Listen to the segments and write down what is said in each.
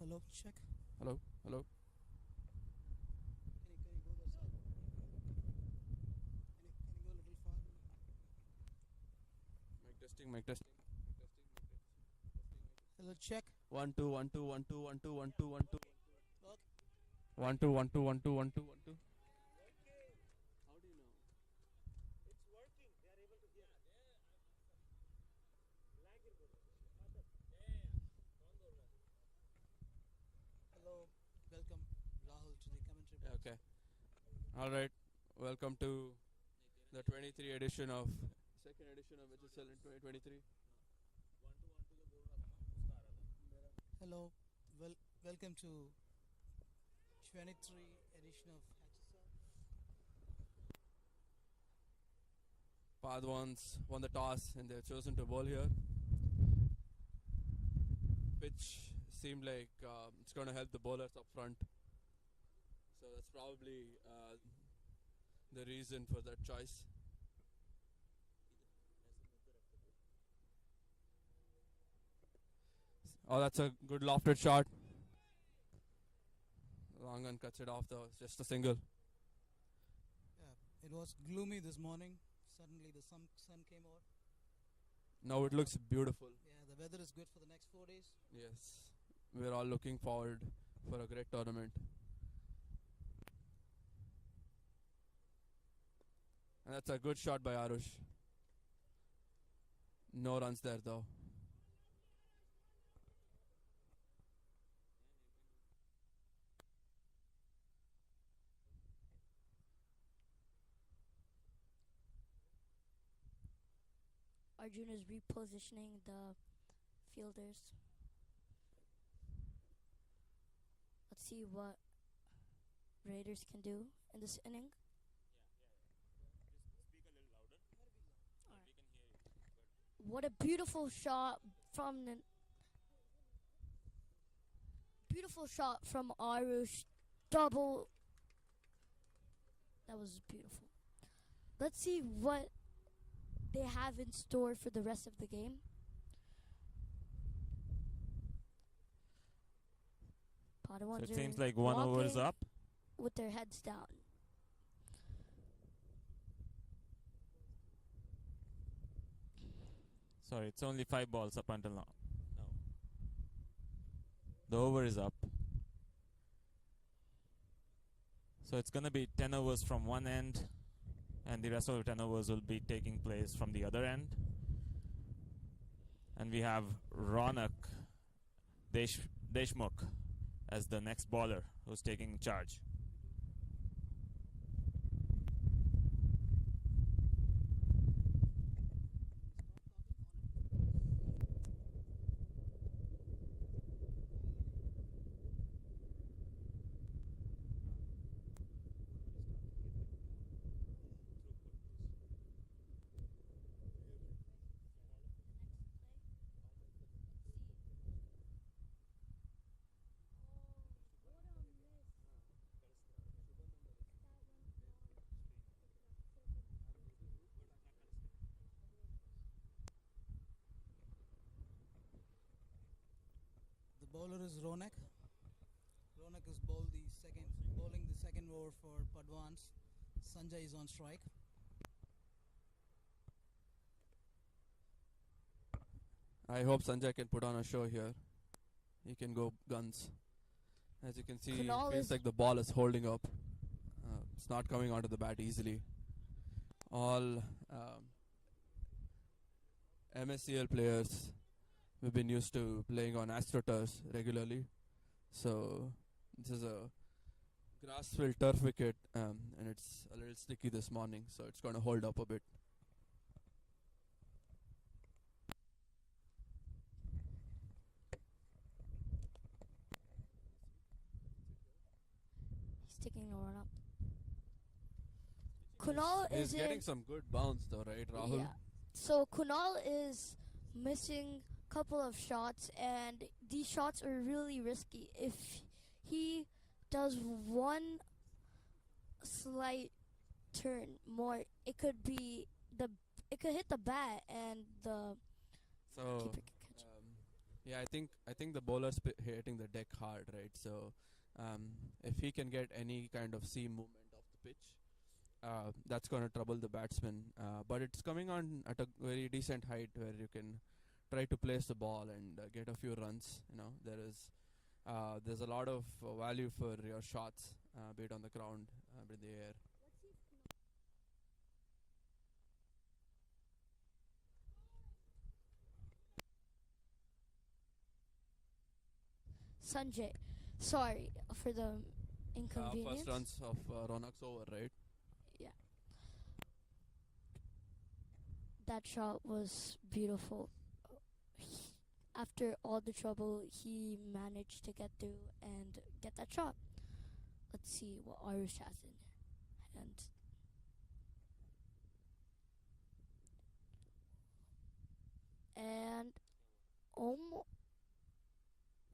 Hello, check. Hello, hello. Can you go that side? Can you go a little far? Mic testing, mic testing. Hello, check. 1 2 1 2 1 2 1 2 1 2 1 2 Okay. 1 2 1 2 1 2 1 2 1 2. How do you know? It's working. They are able to hear. Hello, welcome, Rahul, to the commentary box. Okay. All right. Welcome to the 23 edition of second edition of MSCL in 2023. Hello, welcome to 23 edition of HSL. Padawans won the toss and they've chosen to bowl here. Pitch seemed like it's going to help the bowlers up front. So that's probably the reason for that choice. Oh, that's a good lofted shot. Long and cuts it off though. It's just a single. Yeah, it was gloomy this morning. Suddenly the sun came out. Now it looks beautiful. Yeah, the weather is good for the next 4 days. Yes. We're all looking forward for a great tournament. And that's a good shot by Arush. No runs there though. Arjun is repositioning the fielders. Let's see what Raiders can do in this inning. What a beautiful shot from Arush. Double. That was beautiful. Let's see what they have in store for the rest of the game. Padawans So it seems like 1 over is up. with their heads down. Sorry, it's only 5 balls up until now. No. The over is up. So it's going to be 10 overs from one end, and the rest of the 10 overs will be taking place from the other end. And we have Ronak Deshmukh as the next bowler who's taking charge. The bowler is Ronak. Ronak is bowling the second over for Padawans. Sanjay is on strike. I hope Sanjay can put on a show here. He can go guns. As you can see, Kunal it feels is- like the ball is holding up. It's not coming onto the bat easily. All MSCL players, we've been used to playing on AstroTurfs regularly. So this is a grass-filled turf wicket, and it's a little sticky this morning, so it's going to hold up a bit. He's taking a run up. Kunal He's is getting in. some good bounce though, right, Rahul? Yeah. So Kunal is missing a couple of shots, and these shots are really risky. If he does one slight turn more, it could hit the bat, and the So keeper can catch. Yeah, I think the bowler's hitting the deck hard, right? So, if he can get any kind of seam movement off the pitch, that's going to trouble the batsman. But it's coming on at a very decent height where you can try to place the ball and get a few runs. There's a lot of value for your shots, be it on the ground, be it in the air. Sanjay, sorry for the inconvenience. First runs of Ronak's over, right? Yeah, that shot was beautiful. After all the trouble, he managed to get through and get that shot. Let's see what Irish has in hand. And almost,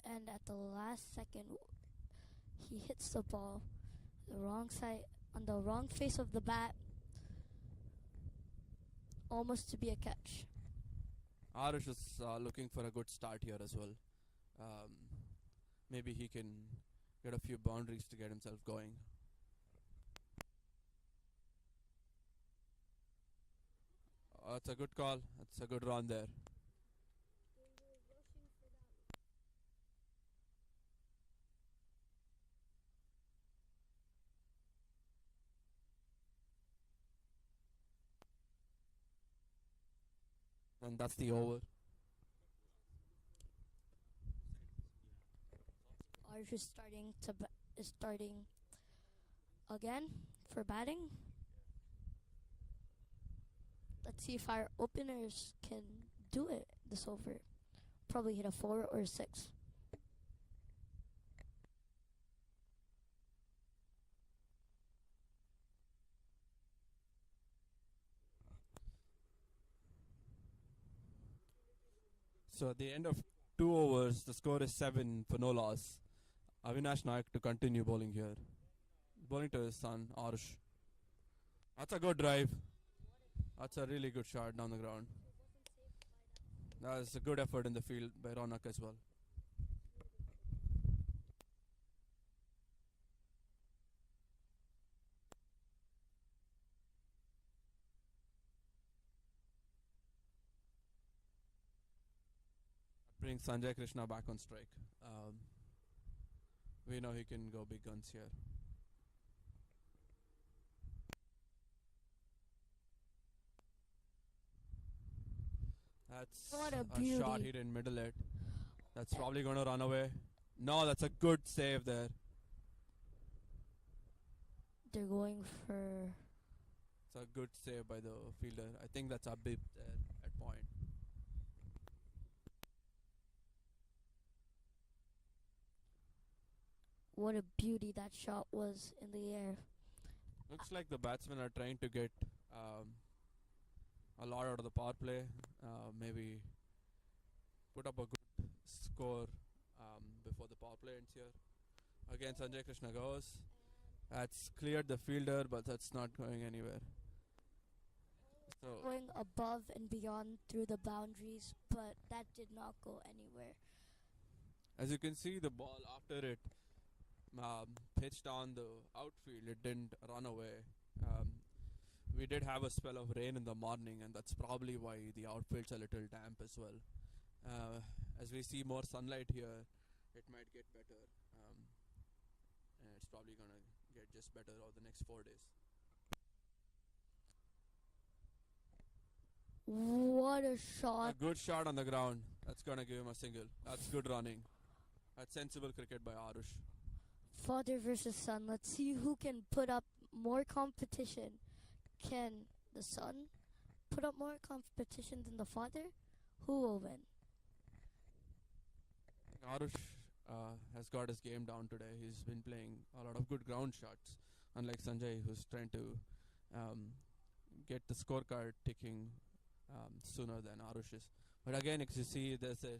and at the last second, he hits the ball the wrong side on the wrong face of the bat, almost to be a catch. Arish is looking for a good start here as well. Um, Maybe he can get a few boundaries to get himself going. That's a good call. That's a good run there. And that's the over. Irish is starting again for batting. Let's see if our openers can do it this over. Probably hit a 4 or a 6. So at the end of 2 overs, the score is 7 for no loss. Avinash Naik to continue bowling here. Bowling to his son, Arush. That's a good drive. That's a really good shot down the ground. That's a good effort in the field by Ronak as well. Brings Sanjay Krishna back on strike. We know he can go big guns here. That's What a shot beauty. hit in middle it. That's probably going to run away. No, that's a good save there. They're going for. It's a good save by the fielder. I think that's a bip there at point. What a beauty that shot was in the air. Looks like the batsmen are trying to get a lot out of the power play. Maybe put up a good score before the power play ends here. Again, Sanjay Krishna goes. That's cleared the fielder, but that's not going anywhere. So Going above and beyond through the boundaries, but that did not go anywhere. as you can see, the ball after it pitched on the outfield, it didn't run away. We did have a spell of rain in the morning, and that's probably why the outfield's a little damp as well. As we see more sunlight here, it might get better. And it's probably going to get just better over the next 4 days. What a A shot. good shot on the ground. That's going to give him a single. That's good running. That's sensible cricket by Arush. Father versus son. Let's see who can put up more competition. Can the son put up more competition than the father? Who will win? Arush has got his game down today. He's been playing a lot of good ground shots, unlike Sanjay, who's trying to get the scorecard ticking sooner than Arush is. But again, as you see, there's an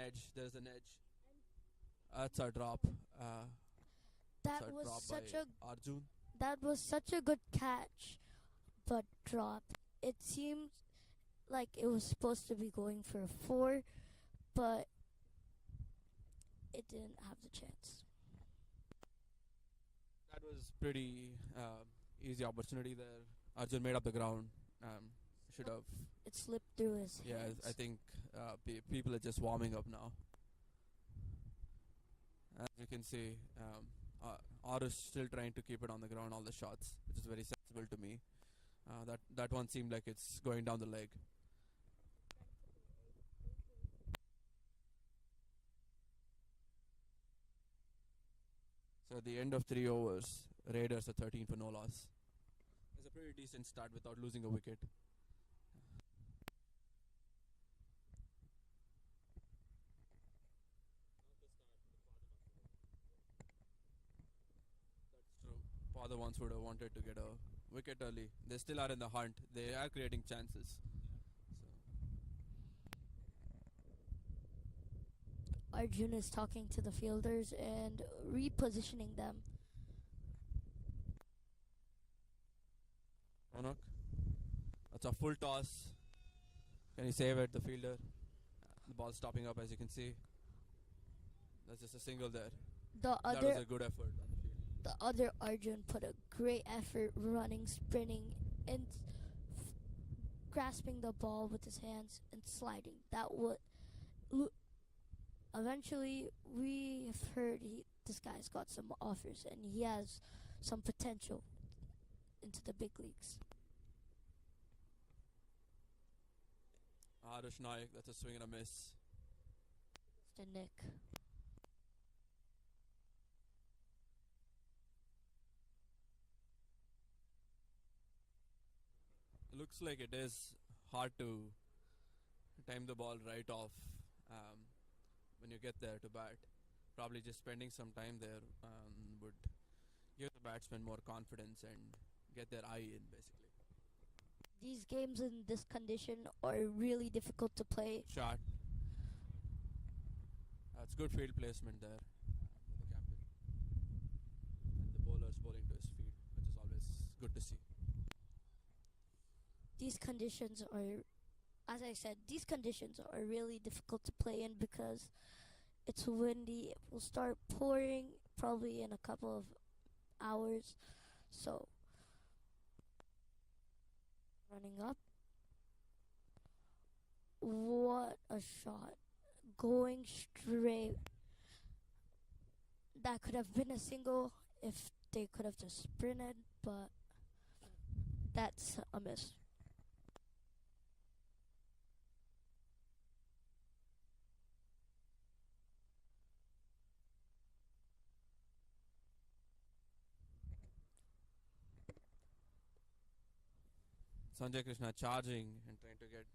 edge. There's an edge. That's a drop. That It's a was drop such by a Arjun. that was such a good catch, but dropped. It seemed like it was supposed to be going for a 4, but it didn't have the chance. That was pretty easy opportunity there. Arjun made up the ground. Should have. It slipped through his Yeah, hands. I think people are just warming up now. As you can see, Arush still trying to keep it on the ground, all the shots, which is very sensible to me. That one seemed like it's going down the leg. So at the end of 3 overs, Raiders are 13 for no loss. It's a pretty decent start without losing a wicket. That's true. Padawans would have wanted to get a wicket early. They still are in the hunt. They are creating chances. Arjun is talking to the fielders and repositioning them. Ronak, that's a full toss. Can he save it, the fielder? The ball stopping up, as you can see. That's just a single there. That was a good effort on the field. The other Arjun put a great effort running, sprinting, and grasping the ball with his hands and sliding. That would eventually we have heard this guy's got some offers and he has some potential into the big leagues. Arush Naik, that's a swing and a miss. Mr. Nick. Looks like it is hard to time the ball right off when you get there to bat. Probably just spending some time there would give the batsman more confidence and get their eye in, basically. These games in this condition are really difficult to play. Shot. That's good field placement there. The captain. And the bowler's bowling to his feet, which is always good to see. These conditions are, as I said, these conditions are really difficult to play in because it's windy. It will start pouring probably in a couple of hours. So, running up. What a shot. Going straight. That could have been a single if they could have just sprinted, but that's a miss. Sanjay Krishna charging and trying to get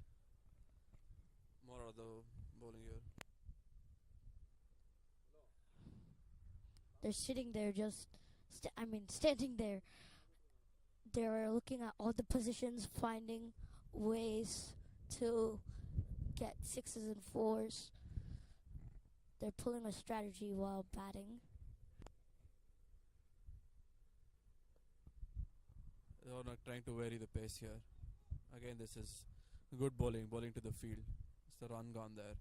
more of the bowling here. They're sitting there standing there. They're looking at all the positions, finding ways to get sixes and fours. They're pulling a strategy while batting. They're not trying to vary the pace here. Again, this is good bowling to the field. It's the run gone there.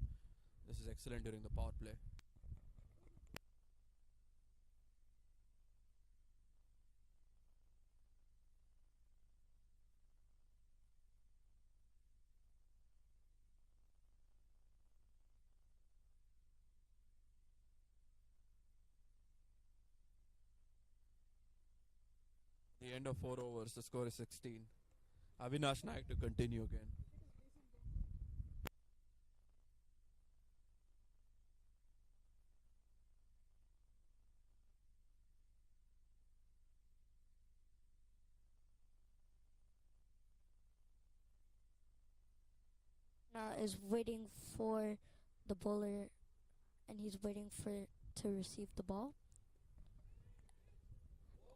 This is excellent during the power play. The end of 4 overs, the score is 16. Avinash Naik to continue again. Is waiting for the bowler, and he's waiting to receive the ball.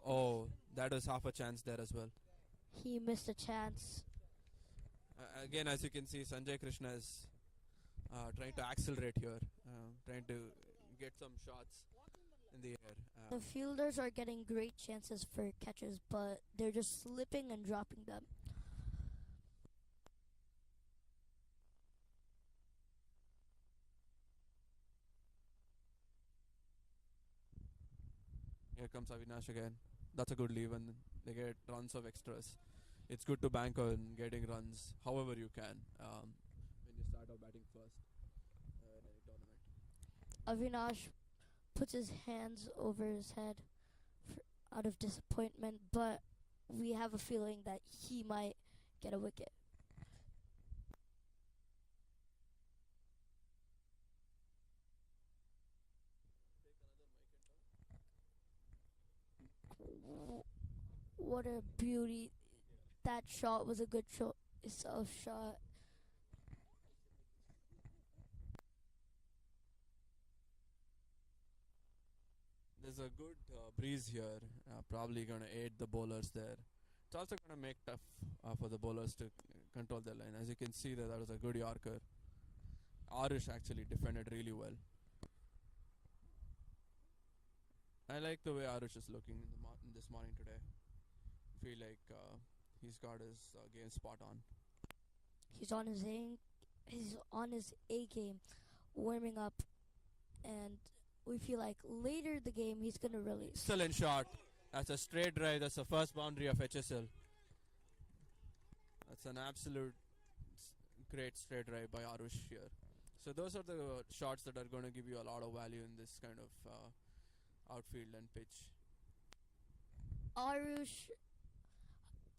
Oh, that was half a chance there as well. He missed a chance. Again, as you can see, Sanjay Krishna is trying to accelerate here, trying to get some shots in the air. The fielders are getting great chances for catches, but they're just slipping and dropping them. Here comes Avinash again. That's a good leave, and they get runs of extras. It's good to bank on getting runs however you can when you start off batting first in any tournament. Avinash puts his hands over his head out of disappointment, but we have a feeling that he might get a wicket. What a beauty. That shot was a good choice of shot. There's a good breeze here, probably going to aid the bowlers there. It's also going to make tough for the bowlers to control their line. As you can see, that was a good Yorker. Arish actually defended really well. I like the way Arish is looking in this morning today. Feel like he's got his game spot on. He's on his A game, warming up, and we feel like later in the game he's gonna release. Excellent shot. That's a straight drive. That's the first boundary of HSL. That's an absolute great straight drive by Arush here. So those are the shots that are going to give you a lot of value in this kind of outfield and pitch. Arush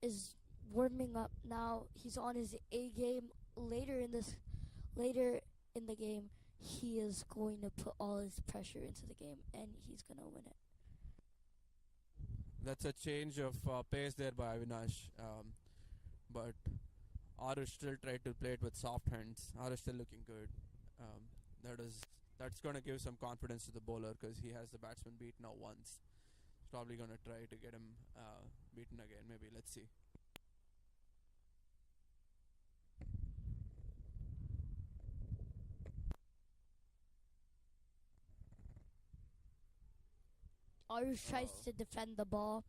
is warming up now. He's on his A game. Later in the game, he is going to put all his pressure into the game, and he's going to win it. That's a change of pace there by Avinash. But Arush still tried to play it with soft hands. Arush still looking good. That's going to give some confidence to the bowler because he has the batsman beat now once. He's probably going to try to get him beaten again. Maybe. Let's see. Arush tries to defend the ball.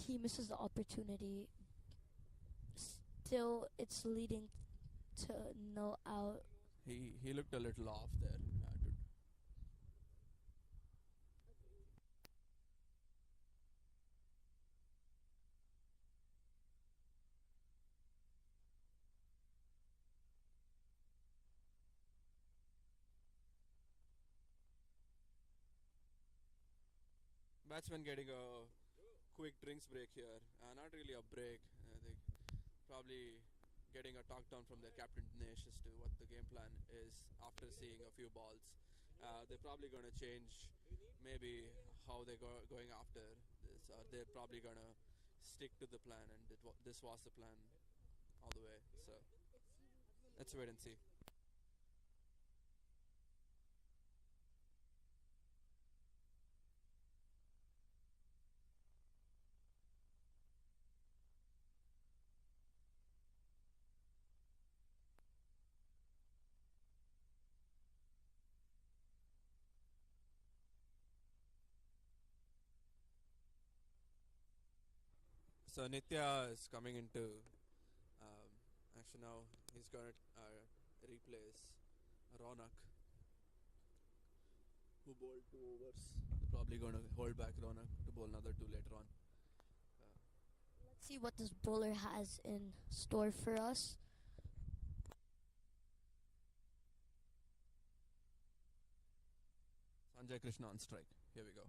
He misses the opportunity. Still, it's leading to no out. He looked a little off there. Batsman getting a quick drinks break here. Not really a break. They probably getting a talk down from their captain Dinesh as to what the game plan is after seeing a few balls. They're probably going to change maybe how they're going after this. They're probably going to stick to the plan, and this was the plan all the way. So let's wait and see. So Nitya is coming into action now. He's going to replace Ronak, who bowled 2 overs. They're probably going to hold back Ronak to bowl another 2 later on. Let's see what this bowler has in store for us. Sanjay Krishna on strike. Here we go.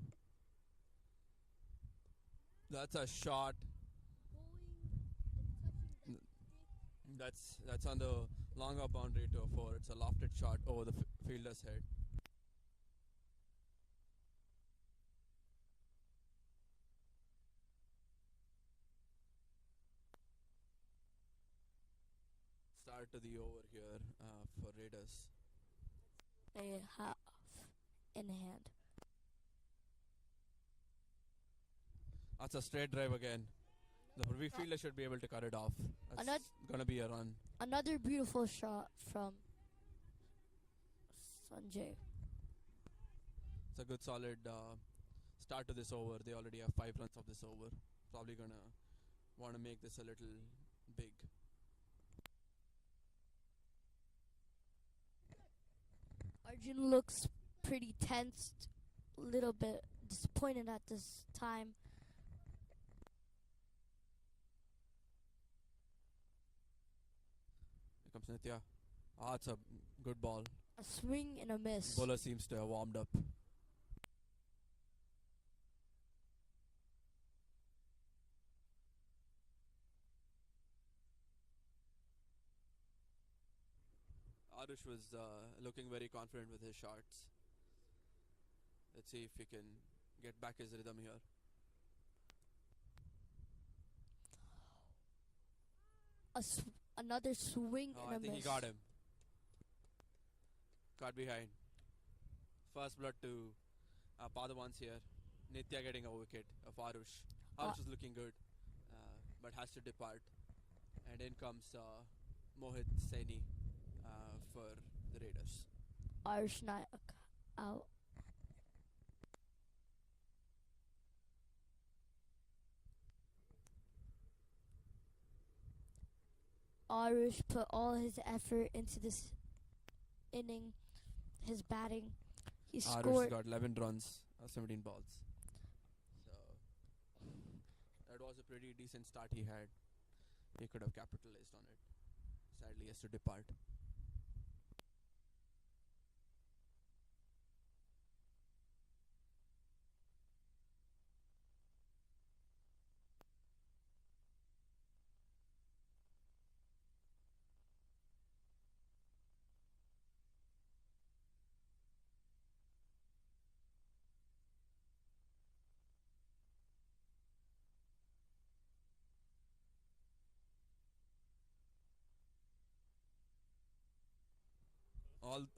That's a shot. That's on the longer boundary to a 4. It's a lofted shot over the fielder's head. Start to the over here for Raiders. They have in hand. That's a straight drive again. The Prairie fielder should be able to cut it off. That's going to be a run. Another beautiful shot from Sanjay. It's a good solid start to this over. They already have 5 runs of this over. Probably going to want to make this a little big. Arjun looks pretty tensed, little bit disappointed at this time. Here comes Nitya. It's a good ball. A swing and a miss. Bowler seems to have warmed up. Arush was looking very confident with his shots. Let's see if he can get back his rhythm here. Another swing Oh, and I a think miss. he got him. Caught behind. First blood to Padawans here. Nitya getting a wicket of Arush. Arush is looking good, but has to depart. And in comes Mohit Saini for the Raiders. Irish Nayak out. Irish put all his effort into this inning, his batting. He Arush scored. got 11 runs, 17 balls. So that was a pretty decent start he had. He could have capitalized on it. Sadly, he has to depart.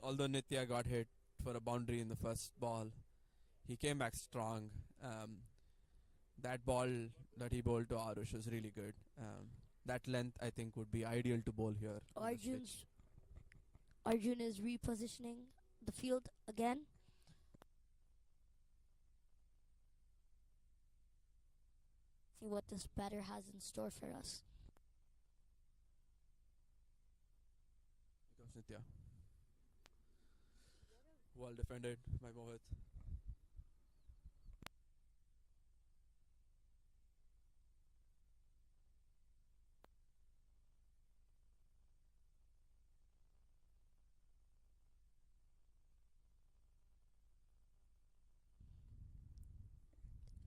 Although Nitya got hit for a boundary in the first ball, he came back strong. That ball that he bowled to Arush was really good. That length, I think, would be ideal to bowl here. on this pitch. Arjun is repositioning the field again. See what this batter has in store for us. Here comes Nitya. Well defended by Mohit.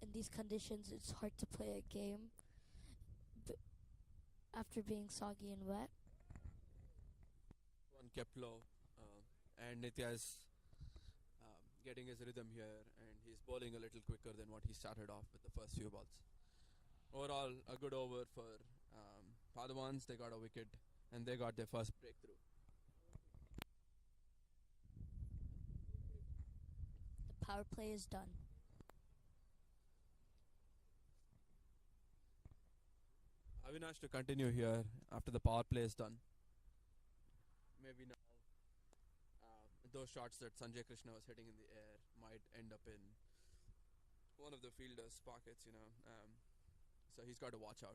In these conditions, it's hard to play a game after being soggy and wet. One kept low, and Nitya is getting his rhythm here, and he's bowling a little quicker than what he started off with the first few balls. Overall, a good over for Padawans. They got a wicket, and they got their first breakthrough. The power play is done. Avinash to continue here after the power play is done. Maybe now those shots that Sanjay Krishna was hitting in the air might end up in one of the fielders' pockets, so he's got to watch out.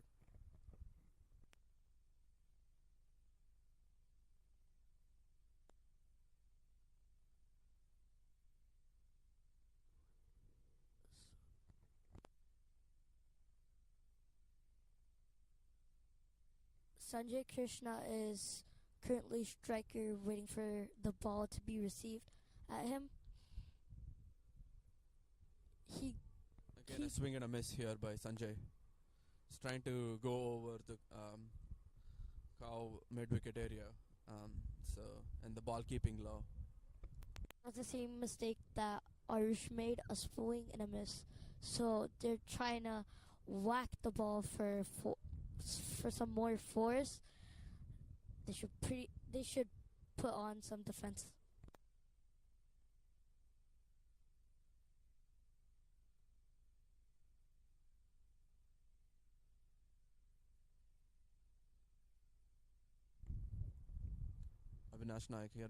Sanjay Krishna is currently striker, waiting for the ball to be received at him. Again, a swing and a miss here by Sanjay. He's trying to go over the cow mid-wicket area, and the ball keeping low. That's the same mistake that Arush made, a swing and a miss. So they're trying to whack the ball for some more force. They should put on some defense. Avinash Naik here.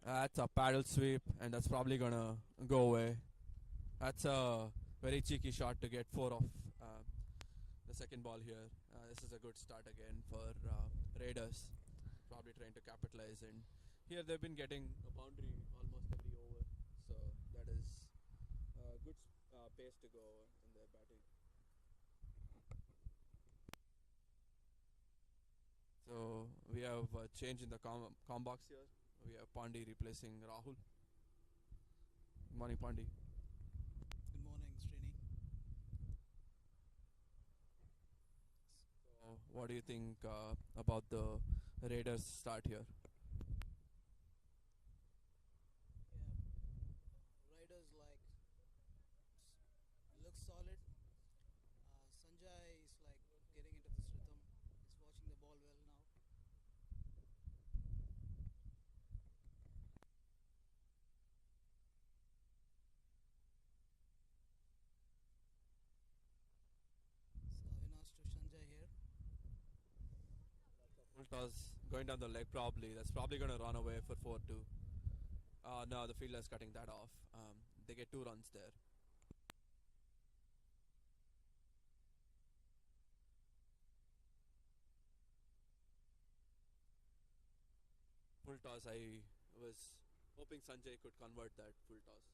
That's a paddle sweep, and that's probably gonna go away. That's a very cheeky shot to get 4 off the second ball here. This is a good start again for Raiders. Probably trying to capitalize, and here they've been getting a boundary almost every over, so good pace to go in their batting. So we have a change in the com box here. We have Pandi replacing Rahul. Good morning, Pandi. Good morning, Srini. So what do you think about the Raiders start here? Yeah, Riders look solid. Sanjay is getting into this rhythm. He's watching the ball well now. So Avinash to Sanjay here. Full toss going down the leg probably. That's probably going to run away for 4-2. No, the fielder's cutting that off. They get 2 runs there. Full toss. I was hoping Sanjay could convert that full toss.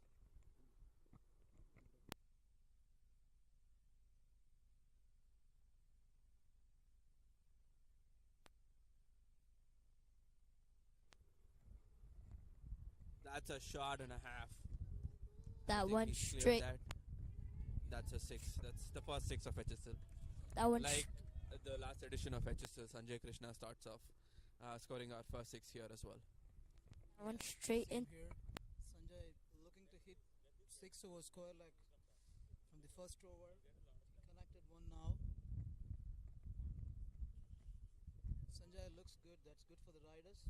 That's a shot and a half. I That think went he's cleared straight. that. That's a 6. That's the first 6 of HSL. That went. Like the last edition of HSL, Sanjay Krishna starts off scoring our first 6 here as well. That went straight Same in. here. Sanjay looking to hit 6 over square from the first over. He connected one now. Sanjay looks good. That's good for the Riders.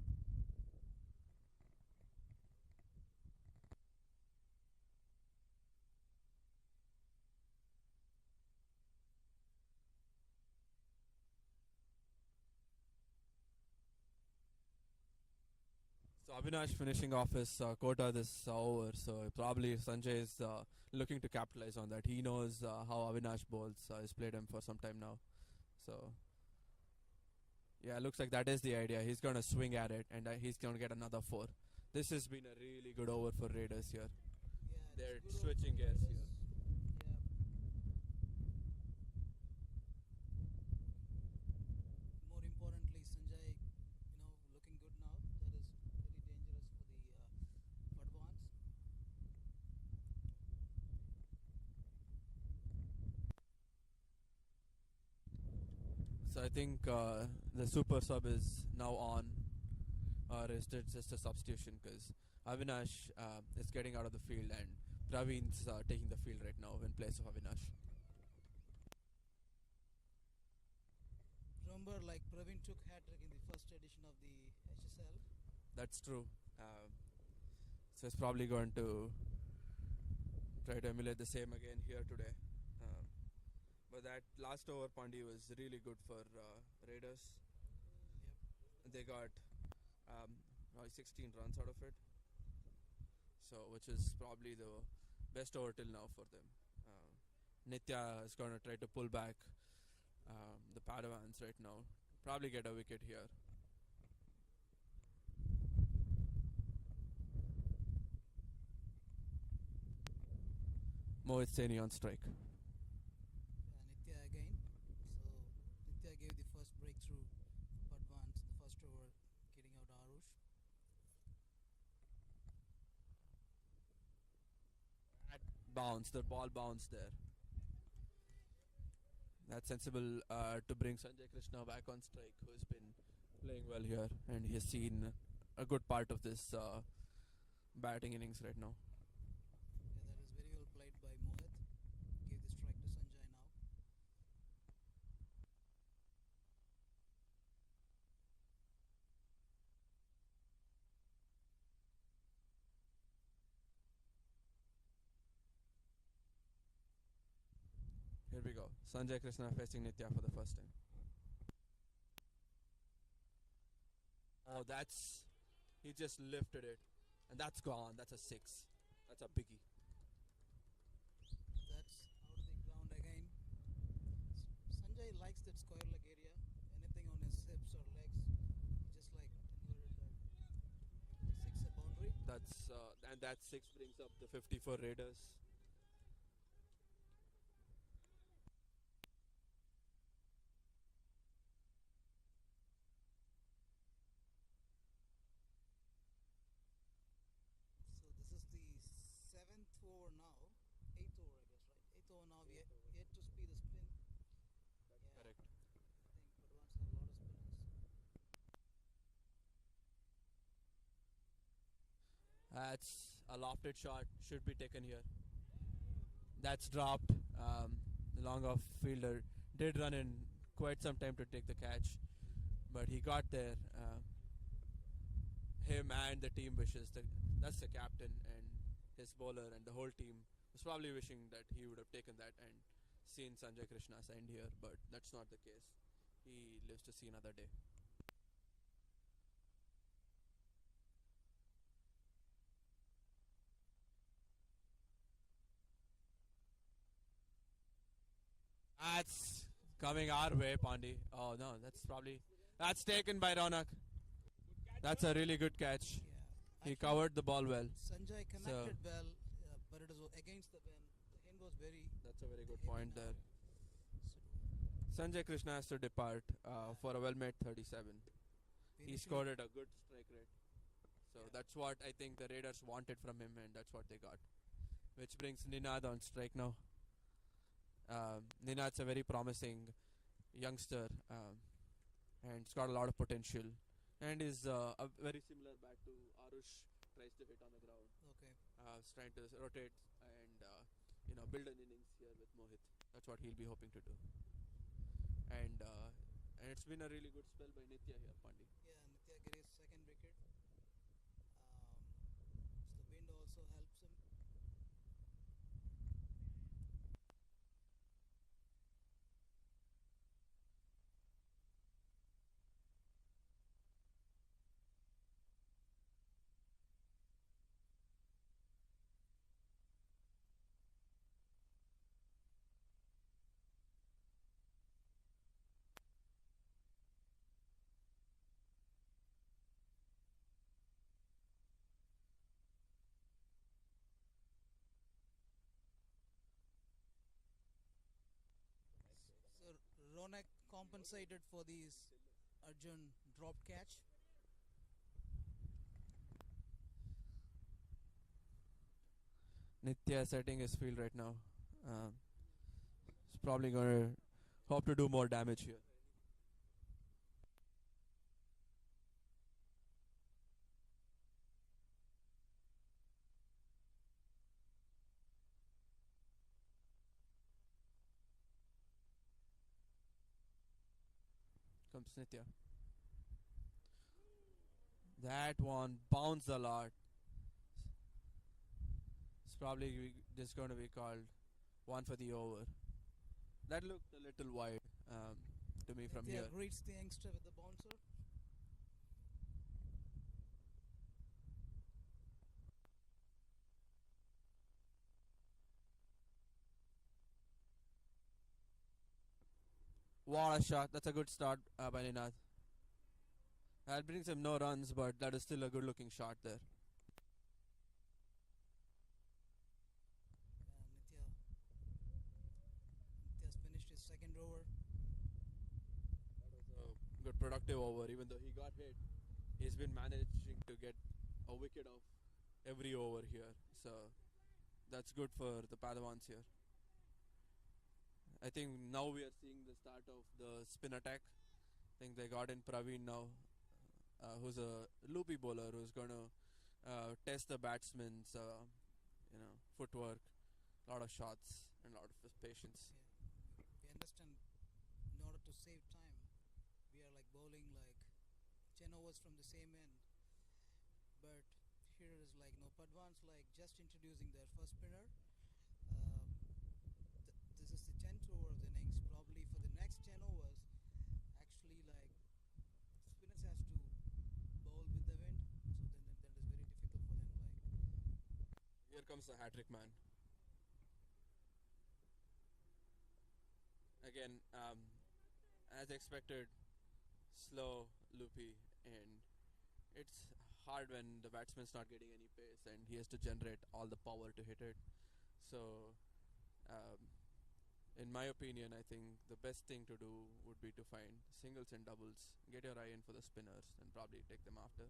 So Avinash finishing off his quota this over. So probably Sanjay is looking to capitalize on that. He knows how Avinash bowls. He's played him for some time now. So yeah, looks like that is the idea. He's going to swing at it and he's going to get another 4. This has been a really good over for Raiders here. Yeah, They're it's good switching over for gears Raiders. here. Yeah. More importantly, Sanjay, looking good now. That is very dangerous for the Padawans. So I think the super sub is now on, or is it just a substitution? Because Avinash is getting out of the field and Praveen's taking the field right now in place of Avinash. Remember, Praveen took hat-trick in the first edition of the HSL. That's true. So it's probably going to try to emulate the same again here today. But that last over Pandi was really good for Raiders. Yep. They got 16 runs out of it. So which is probably the best over till now for them. Nitya is going to try to pull back the Padawans right now. Probably get a wicket here. Mohit Saini on strike. Nitya again. So Nitya gave the first breakthrough for Padawans in the first over, getting out Arush. Bounce, the ball bounced there. That's sensible to bring Sanjay Krishna back on strike, who's been playing well here, and he has seen a good part of this batting innings right now. Yeah, that is very well played by Mohit. Gave the strike to Sanjay now. Here we go. Sanjay Krishna facing Nitya for the first time. Oh, he just lifted it, and that's gone. That's a 6. That's a biggie. That's out of the ground again. Sanjay likes that square leg area. Anything on his hips or legs, he just converted that 6 a boundary. And that 6 brings up the 50 for Raiders. That's a lofted shot. Should be taken here. That's dropped. The long off fielder did run in quite some time to take the catch, but he got there. Him and the team wishes. That's the captain and his bowler and the whole team was probably wishing that he would have taken that and seen Sanjay Krishna's end here, but that's not the case. He lives to see another day. That's coming our way, Pandi. Oh no, that's taken by Ronak. That's a really good catch. Yeah. He covered the ball well. Sanjay connected well, but it was against the wind. The wind was very. That's a very good heavy point now. there. So Sanjay Krishna has to depart for a well-made 37. He finishing- scored at a good strike rate. So Yeah. that's what I think the Raiders wanted from him, and that's what they got. Which brings Ninad on strike now. Ninad's a very promising youngster, and he's got a lot of potential, and is a very similar bat to Arush. Tries to hit on the ground. Okay. He's trying to rotate and build an innings here with Mohit. That's what he'll be hoping to do. And it's been a really good spell by Nitya here, Pandi. Yeah, Nitya Giri's second wicket. So the wind also helps him. So Ronak compensated for these Arjun drop catch. Nitya setting his field right now. He's probably going to hope to do more damage here. Comes Nitya. That one bounced a lot. It's probably just going to be called one for the over. That looked a little wide to me from Nitya here. greets the youngster with the bouncer. What a shot. That's a good start by Ninad. That brings him no runs, but that is still a good looking shot there. Nitya's finished his second over. That was a good productive over, even though he got hit. He's been managing to get a wicket off every over here. So that's good for the Padawans here. I think now we are seeing the start of the spin attack. I think they got in Praveen now, who's a loopy bowler who's going to test the batsman's footwork, a lot of shots and a lot of patience. Yeah. We understand in order to save time, we are like bowling like 10 overs from the same end. But here is like no Padawans like just introducing their first spinner. This is the 10th over of the innings. Probably for the next 10 overs, actually like spinners has to bowl with the wind. So then that is very difficult for them. Like Here comes the hat-trick man. Again, as expected, slow, loopy, and it's hard when the batsman's not getting any pace and he has to generate all the power to hit it. So, in my opinion, I think the best thing to do would be to find singles and doubles, get your eye in for the spinners, and probably take them after.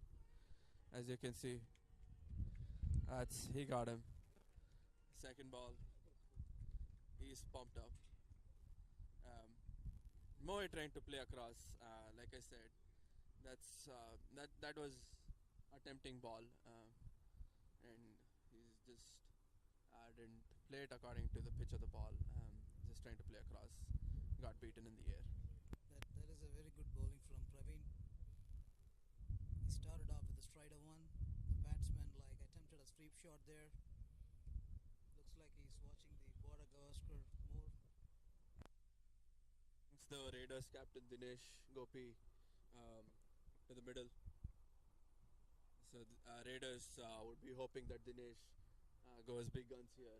As you can see, he got him. Second ball, he's pumped up. Mohit trying to play across. Like I said, that was a tempting ball, and didn't play it according to the pitch of the ball. Just trying to play across. Got beaten in the air. That is a very good bowling from Praveen. He started off with a strider one. The batsman like attempted a sweep shot there. Looks like he's watching the border Gavaskar more. It's the Raiders captain Dinesh Gopi to the middle. So Raiders would be hoping that Dinesh goes big guns here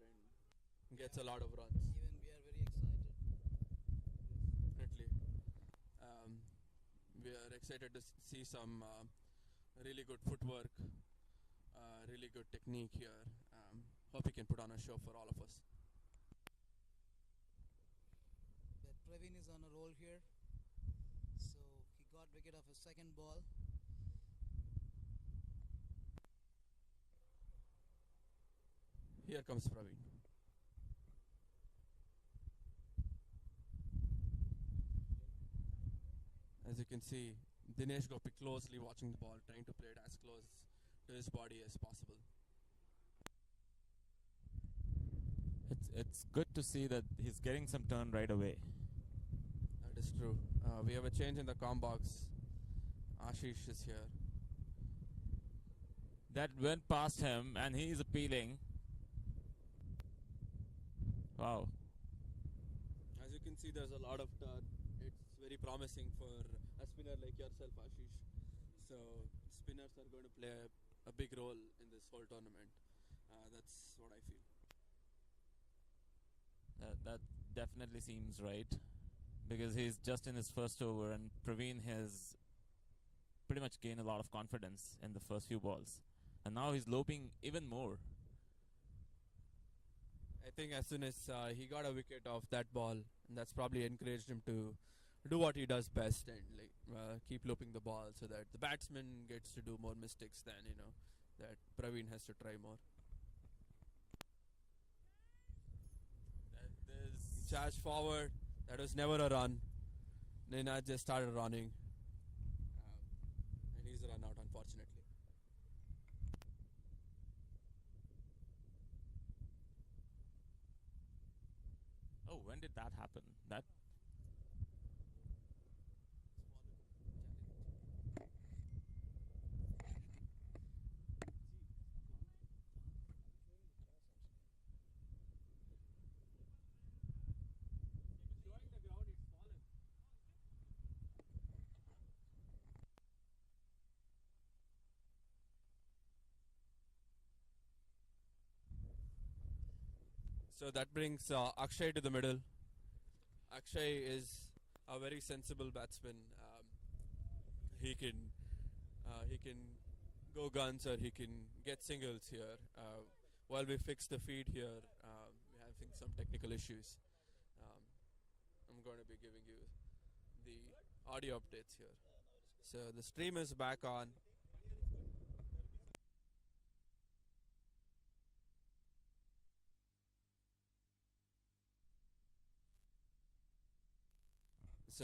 and gets a lot of runs. Even we are very excited. Definitely. We are excited to see some really good footwork, really good technique here. Hope he can put on a show for all of us. But Praveen is on a roll here. So he got wicket of his second ball. Here comes Praveen. As you can see, Dinesh Gopi closely watching the ball, trying to play it as close to his body as possible. It's good to see that he's getting some turn right away. That is true. We have a change in the comm box. Ashish is here. That went past him and he's appealing. Wow. As you can see, there's a lot of turn. It's very promising for a spinner like yourself, Ashish. So spinners are going to play a big role in this whole tournament. That's what I feel. That definitely seems right, because he's just in his first over and Praveen has pretty much gained a lot of confidence in the first few balls. And now he's loping even more. I think as soon as he got a wicket off that ball, and that's probably encouraged him to do what he does best and keep looping the ball so that the batsman gets to do more mistakes than that Praveen has to try more. There's Charge forward. That was never a run. Nina just started running, and he's run out unfortunately. Oh, when did that happen? That So that brings Akshay to the middle. Akshay is a very sensible batsman. He can go guns or he can get singles here. While we fix the feed here, we're having some technical issues. I'm going to be giving you the audio updates here. So the stream is back on.